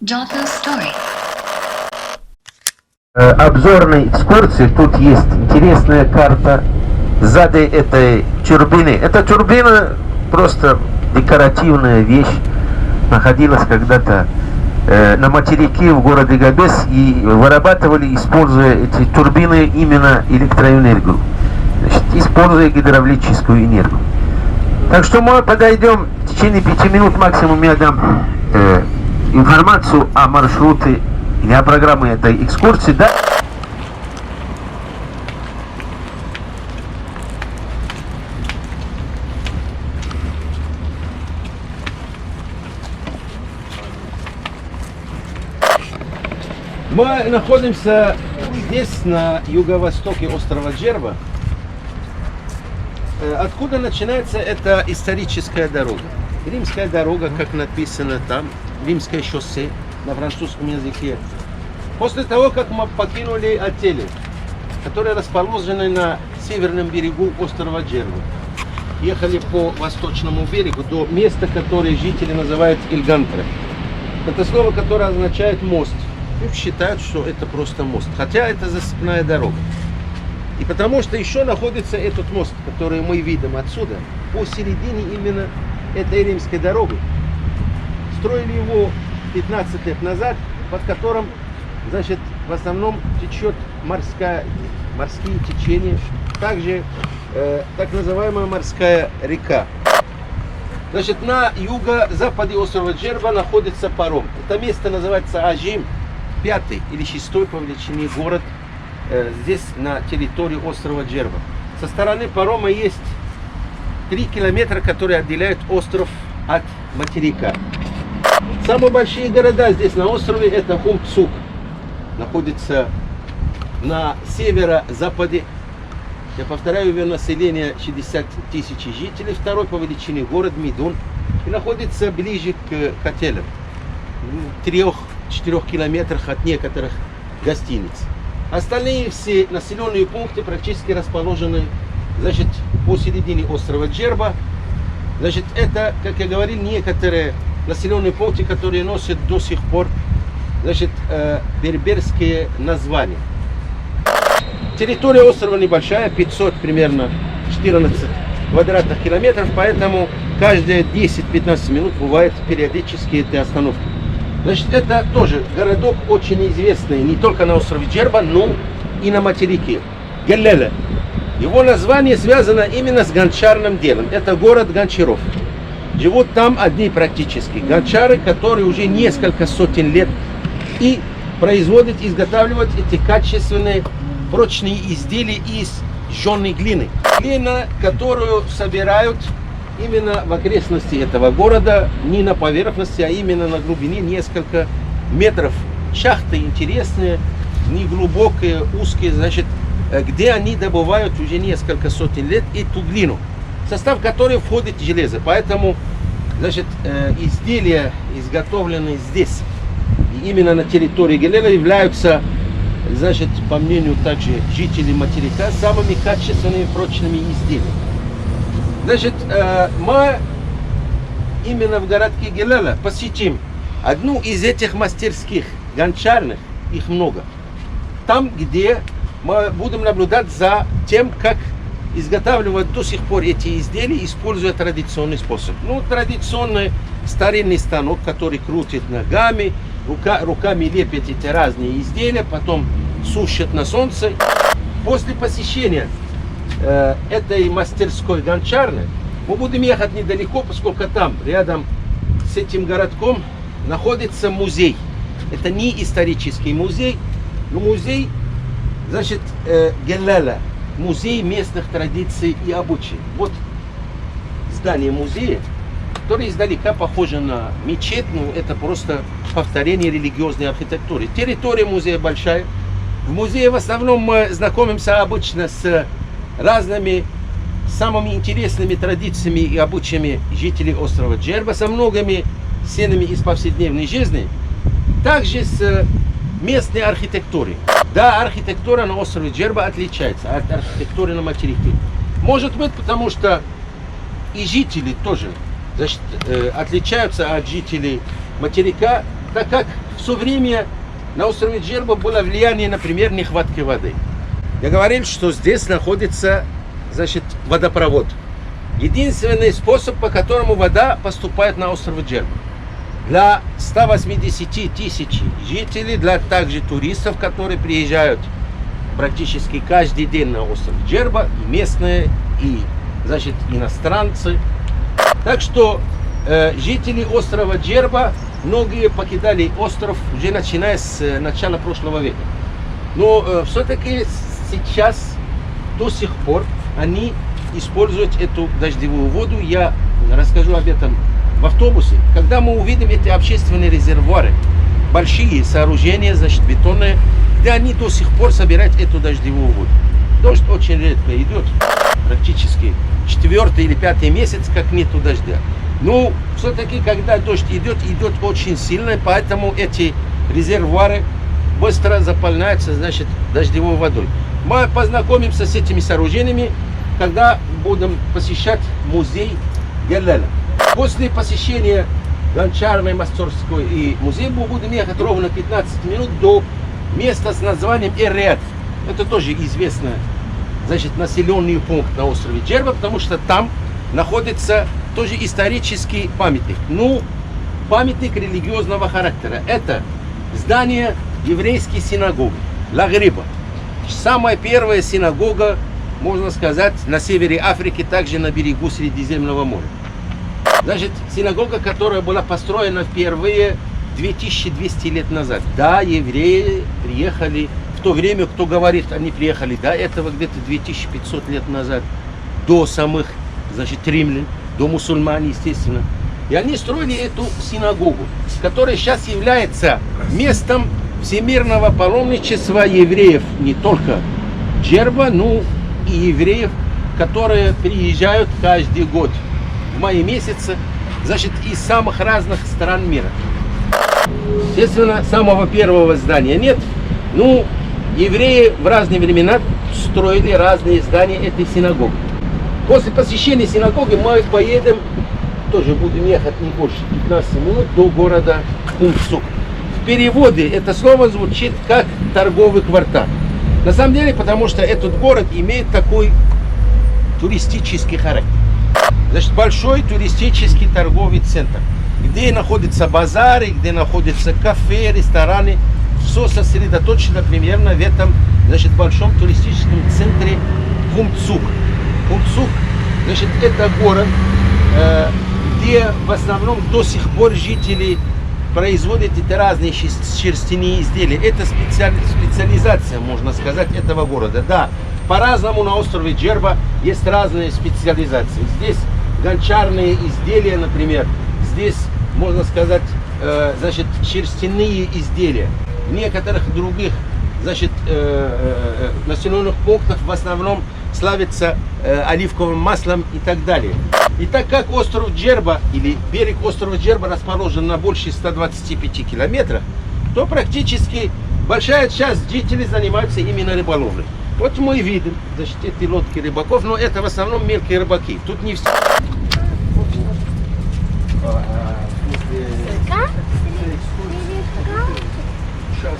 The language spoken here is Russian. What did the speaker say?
Jotho Story. Обзорной экскурсии тут есть интересная карта. Сзади этой тюрбины. Эта тюрбина просто декоративная вещь. Находилась когда-то на материке в городе Габес и вырабатывали, используя эти турбины, именно электроэнергию. Значит, используя гидравлическую энергию. Так что мы подойдем в течение 5 минут максимум, я дам информацию о маршруте и о программе этой экскурсии. Да? Мы находимся здесь, на юго-востоке острова Джерба, откуда начинается эта историческая дорога. Римская дорога, как написано там, Римское шоссе на французском языке. После того, как мы покинули отели, которые расположены на северном берегу острова Джерба, ехали по восточному берегу до места, которое жители называют Ильгантре. Это слово, которое означает мост. И считают, что это просто мост, хотя это засыпная дорога. И потому что еще находится этот мост, который мы видим отсюда, посередине именно этой римской дороги. Строили его 15 лет назад, под которым, значит, в основном течет морские течения, также так называемая морская река. Значит, на юго-западе острова Джерба находится паром. Это место называется Ажим, 5-й или 6-й по величине город здесь на территории острова Джерба. Со стороны парома есть 3 километра, которые отделяют остров от материка. Самые большие города здесь на острове — это Хумцук, находится на северо-западе. Я повторяю, его население 60 тысяч жителей. Второй по величине город Мидун и находится ближе к Котелям, в 3-4 километрах от некоторых гостиниц. Остальные все населенные пункты практически расположены, значит, посередине острова Джерба. Значит, это, как я говорил, некоторые населенные пункты, которые носят до сих пор, значит, берберские названия. Территория острова небольшая, 500 примерно 14 квадратных километров, поэтому каждые 10-15 минут бывают периодически эти остановки. Значит, это тоже городок очень известный не только на острове Джерба, но и на материке. Геллеле. Его название связано именно с гончарным делом. Это город гончаров. Живут там одни практически гончары, которые уже несколько сотен лет и производят, изготавливают эти качественные прочные изделия из жженой глины. Глина, которую собирают именно в окрестности этого города, не на поверхности, а именно на глубине несколько метров. Шахты интересные, неглубокие, узкие, значит, где они добывают уже несколько сотен лет эту глину, в состав которой входит железо. Поэтому, значит, изделия, изготовленные здесь, именно на территории Геллела, являются, значит, по мнению также жителей материка, самыми качественными прочными изделиями. Значит, мы именно в городке Геллела посетим одну из этих мастерских гончарных, их много. Там, где мы будем наблюдать за тем, как изготавливают до сих пор эти изделия, используя традиционный способ. Ну, традиционный старинный станок, который крутит ногами, руками лепят эти разные изделия, потом сушат на солнце. После посещения этой мастерской гончарной мы будем ехать недалеко, поскольку там, рядом с этим городком, находится музей. Это не исторический музей, но музей, значит, Геллела, музей местных традиций и обычаев. Вот здание музея, которое издалека похоже на мечеть, но это просто повторение религиозной архитектуры. Территория музея большая. В музее в основном мы знакомимся обычно с разными самыми интересными традициями и обычаями жителей острова Джерба, со многими сценами из повседневной жизни, также с местной архитектурой. Да, архитектура на острове Джерба отличается от архитектуры на материке. Может быть, потому что и жители тоже, значит, отличаются от жителей материка так как в все время на острове Джерба было влияние, например, нехватки воды. Я говорил, что здесь находится, значит, водопровод. Единственный способ, по которому вода поступает на остров Джерба. Для 180 тысяч жителей, для также туристов, которые приезжают практически каждый день на остров Джерба, и местные, и, значит, иностранцы. Так что жители острова Джерба, многие покидали остров уже начиная с начала прошлого века. Но все-таки сейчас до сих пор они используют эту дождевую воду. Я расскажу об этом в автобусе. Когда мы увидим эти общественные резервуары, большие сооружения, значит, бетонные, где они до сих пор собирают эту дождевую воду. Дождь очень редко идет, практически 4-й или 5-й месяц, как нету дождя. Но все-таки, когда дождь идет, идет очень сильно, поэтому эти резервуары быстро заполняются, значит, дождевой водой. Мы познакомимся с этими сооружениями, когда будем посещать музей Геллена. После посещения гончарной, мастерской и музея мы будем ехать ровно 15 минут до места с названием Эр-Рияд. Это тоже известный, значит, населенный пункт на острове Джерба, потому что там находится тоже исторический памятник. Ну, памятник религиозного характера. Это здание еврейской синагоги Ла-Гриба. Самая первая синагога, можно сказать, на севере Африки, также на берегу Средиземного моря. Значит, синагога, которая была построена впервые 2200 лет назад. Да, евреи приехали в то время, кто говорит, они приехали до этого где-то 2500 лет назад, до самых, значит, римлян, до мусульман, естественно. И они строили эту синагогу, которая сейчас является местом всемирного паломничества евреев, не только Джерба, но и евреев, которые приезжают каждый год в мае месяце, значит, из самых разных стран мира. Естественно, самого первого здания нет. Ну, евреи в разные времена строили разные здания этой синагоги. После посещения синагоги мы поедем, тоже будем ехать не больше 15 минут, до города Кумцук. В переводе это слово звучит как торговый квартал. На самом деле, потому что этот город имеет такой туристический характер. Значит, большой туристический торговый центр, где находятся базары, где находятся кафе, рестораны. Все сосредоточено примерно в этом, значит, большом туристическом центре Кумцук. Кумцук, значит, это город, где в основном до сих пор жители производят эти разные шерстяные изделия. Это специализация, можно сказать, этого города. Да, по-разному на острове Джерба есть разные специализации. Здесь гончарные изделия, например. Здесь, можно сказать, значит, шерстяные изделия. В некоторых других, значит, населенных пунктах в основном славится оливковым маслом и так далее. И так как остров Джерба или берег острова Джерба расположен на больше 125 километров, то практически большая часть жителей занимается именно рыболовлей. Вот мы видим, значит, эти лодки рыбаков, но это в основном мелкие рыбаки. Тут не все. Сейчас